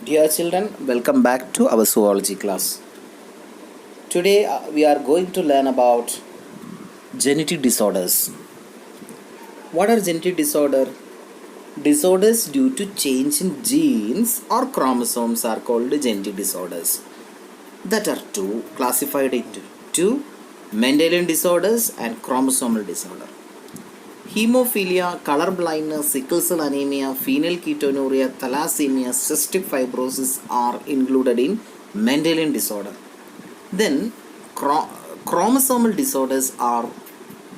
Dear children, welcome back to our zoology class. Today we are going to learn about genetic disorders. What are genetic disorders? Disorders due to change in genes or chromosomes are called genetic disorders. That are classified into two: Mendelian disorders and chromosomal disorder. Hemophilia, color blindness, sickle cell anemia, phenylketonuria, thalassemia, cystic fibrosis are included in Mendelian disorder. Then chromosomal disorders are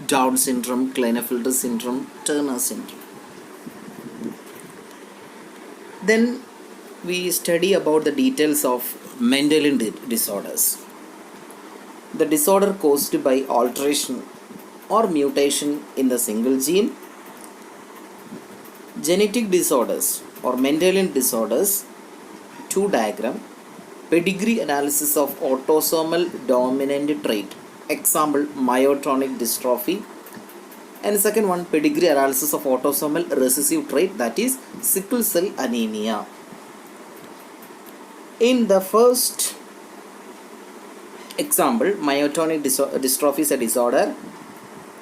Down syndrome, Klinefelter syndrome, Turner syndrome. Then we study about the details of Mendelian disorders. The disorder caused by alteration or mutation in the single gene. Genetic disorders or Mendelian disorders, two diagram. Pedigree analysis of autosomal dominant trait, example myotonic dystrophy, and second one, pedigree analysis of autosomal recessive trait, that is sickle cell anemia. In the first example, myotonic dystrophy is a disorder.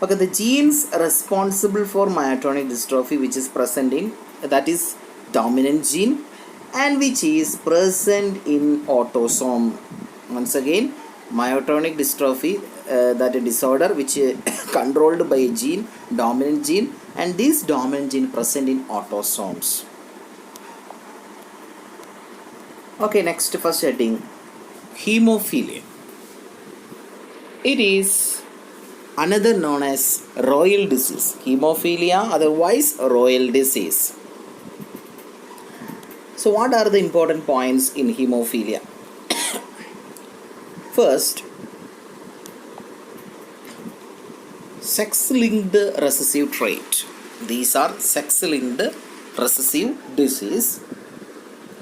Okay, the genes responsible for myotonic dystrophy which is present in, that is dominant gene, and which is present in autosome. Once again, myotonic dystrophy, that a disorder which is controlled by a gene, dominant gene, and this dominant gene present in autosomes. Okay, next first heading, hemophilia. It is another known as royal disease. Hemophilia, otherwise royal disease. So what are the important points in hemophilia? First, sex-linked recessive trait. These are sex-linked recessive disease.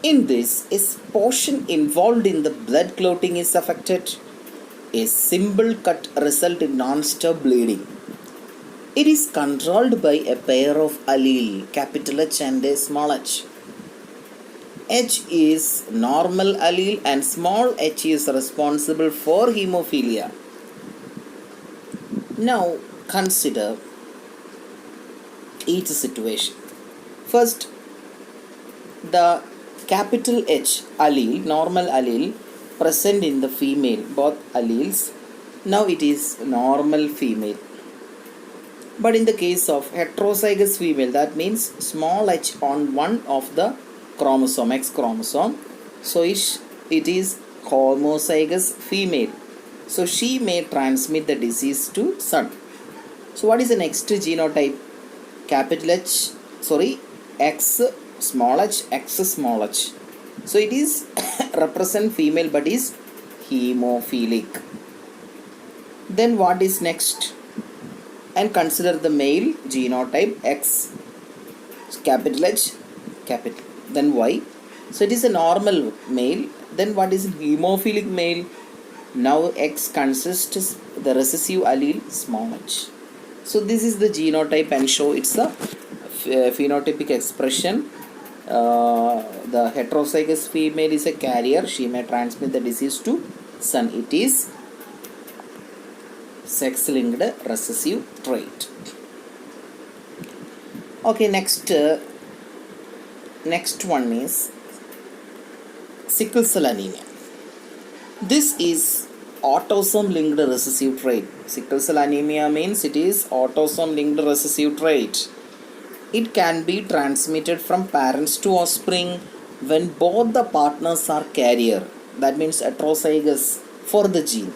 In this, a portion involved in the blood clotting is affected. A simple cut results in non-stop bleeding. It is controlled by a pair of allele, capital H and a small h. H is normal allele and small h is responsible for hemophilia. Now consider each situation. First, the capital H allele, normal allele, present in the female, both alleles. Now it is normal female. But in the case of heterozygous female, that means small h on one of the chromosome, X chromosome. So it is homozygous female. So she may transmit the disease to son. So what is the next genotype? Capital H, X small h, X small h. So it is represent female but is hemophilic. Then what is next? And consider the male genotype X, capital H, capital, then Y. So it is a normal male. Then what is hemophilic male? Now X consists the recessive allele small h. So this is the genotype and show it's a phenotypic expression. The heterozygous female is a carrier. She may transmit the disease to son. It is sex-linked recessive trait. Okay, next one is sickle cell anemia. This is autosome-linked recessive trait. Sickle cell anemia means it is autosome-linked recessive trait. It can be transmitted from parents to offspring when both the partners are carrier. That means heterozygous for the gene.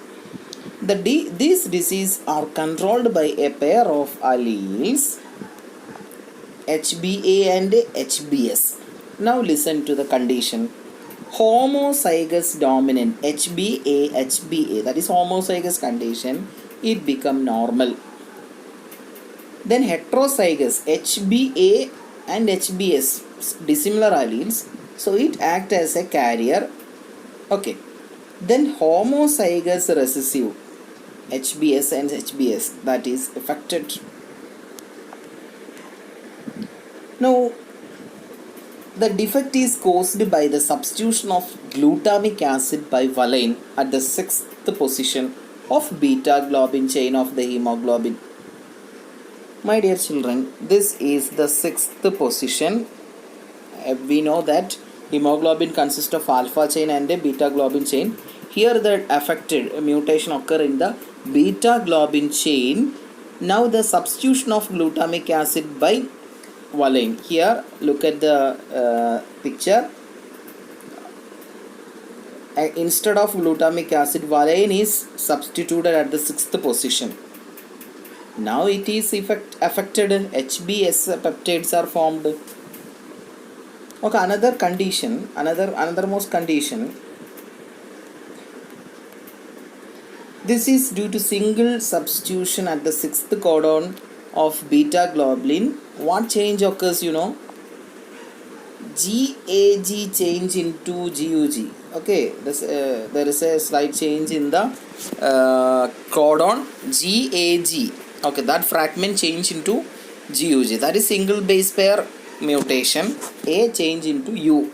These diseases are controlled by a pair of alleles, HBA and HBS. Now listen to the condition. Homozygous dominant HBA, that is homozygous condition, it become normal. Then heterozygous HBA and HBS, dissimilar alleles, so it act as a carrier. Okay. Then homozygous recessive HBS and HBS, that is affected. Now The defect is caused by the substitution of glutamic acid by valine at the 6th position of beta globin chain of the hemoglobin. My dear children, this is the 6th position. We know that hemoglobin consists of alpha chain and a beta globin chain. Here the affected mutation occur in the beta globin chain. Now the substitution of glutamic acid by valine. Here look at the picture. Instead of glutamic acid, valine is substituted at the 6th position. Now it is affected. HbS peptides are formed. Okay, another condition, anothermost condition. This is due to single substitution at the 6th codon of beta globin. What change occurs, you know? GAG change into GUG. Okay, there is a slight change in the codon GAG. Okay, that fragment change into GUG. That is single base pair mutation. A change into U.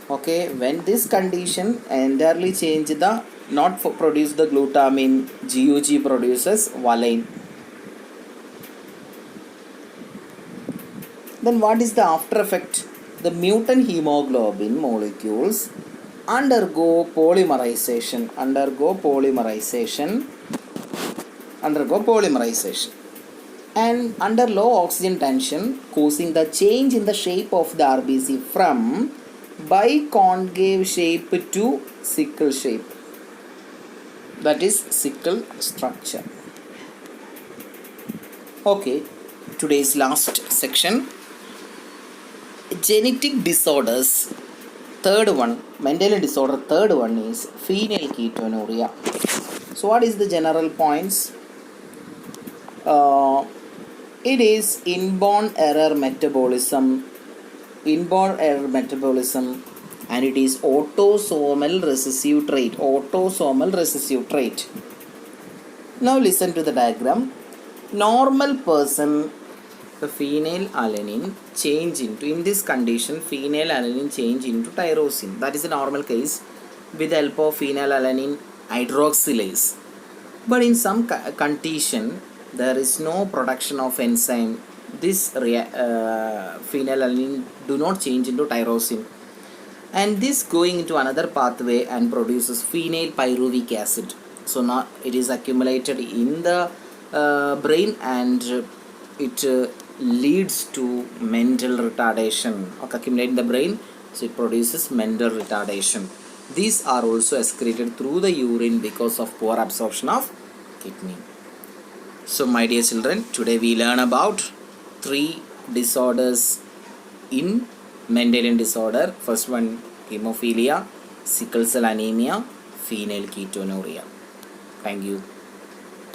Okay, when this condition entirely change the not produce the glutamine, GUG produces valine. Then what is the after effect? The mutant hemoglobin molecules undergo polymerization. And under low oxygen tension, causing the change in the shape of the RBC from biconcave shape to sickle shape. That is sickle structure. Okay, today's last section. Genetic disorders. Third one, Mendelian disorder. Third one is phenylketonuria. So what is the general points? It is inborn error metabolism, and it is autosomal recessive trait. Now listen to the diagram. Normal person, the phenylalanine change into, in this condition, phenylalanine change into tyrosine. That is a normal case with the help of phenylalanine hydroxylase. But in some condition, there is no production of enzyme. This phenylalanine do not change into tyrosine. And this going into another pathway and produces phenylpyruvic acid. So now it is accumulated in the brain and it leads to mental retardation. Okay, accumulated in the brain, so it produces mental retardation. These are also excreted through the urine because of poor absorption of kidney. So my dear children, today we learn about 3 disorders in Mendelian disorder. First one, hemophilia, sickle cell anemia, phenylketonuria. Thank you.